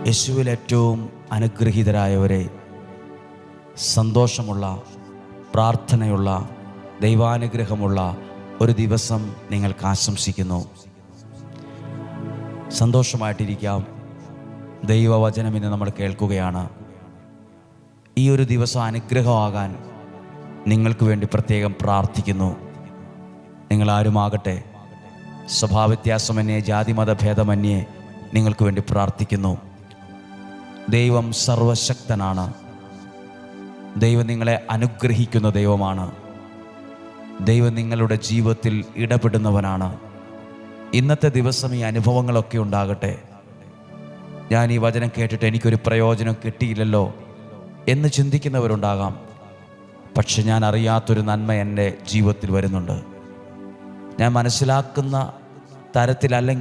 യേശുവിൽ ഏറ്റവും അനുഗ്രഹീതരായവരെ, സന്തോഷമുള്ള, പ്രാർത്ഥനയുള്ള, ദൈവാനുഗ്രഹമുള്ള ഒരു ദിവസം നിങ്ങൾക്ക് ആശംസിക്കുന്നു. സന്തോഷമായിട്ടിരിക്കാം. ദൈവവചനം ഇന്ന് നമ്മൾ കേൾക്കുകയാണ്. ഈ ഒരു ദിവസം അനുഗ്രഹമാകാൻ നിങ്ങൾക്ക് വേണ്ടി പ്രത്യേകം പ്രാർത്ഥിക്കുന്നു. നിങ്ങളാരുമാകട്ടെ, സ്വഭാവവ്യത്യാസമന്യേ, ജാതിമതഭേദമന്യേ നിങ്ങൾക്ക് വേണ്ടി പ്രാർത്ഥിക്കുന്നു. ദൈവം സർവശക്തനാണ്. ദൈവം നിങ്ങളെ അനുഗ്രഹിക്കുന്ന ദൈവമാണ്. ദൈവം നിങ്ങളുടെ ജീവിതത്തിൽ ഇടപെടുന്നവനാണ്. ഇന്നത്തെ ദിവസം ഈ അനുഭവങ്ങളൊക്കെ ഉണ്ടാകട്ടെ. ഞാൻ ഈ വചനം കേട്ടിട്ട് എനിക്കൊരു പ്രയോജനം കിട്ടിയില്ലല്ലോ എന്ന് ചിന്തിക്കുന്നവരുണ്ടാകാം. പക്ഷെ ഞാൻ അറിയാത്തൊരു നന്മ എൻ്റെ ജീവിതത്തിൽ വരുന്നുണ്ട്. ഞാൻ മനസ്സിലാക്കുന്ന തരത്തിലല്ലെങ്കിൽ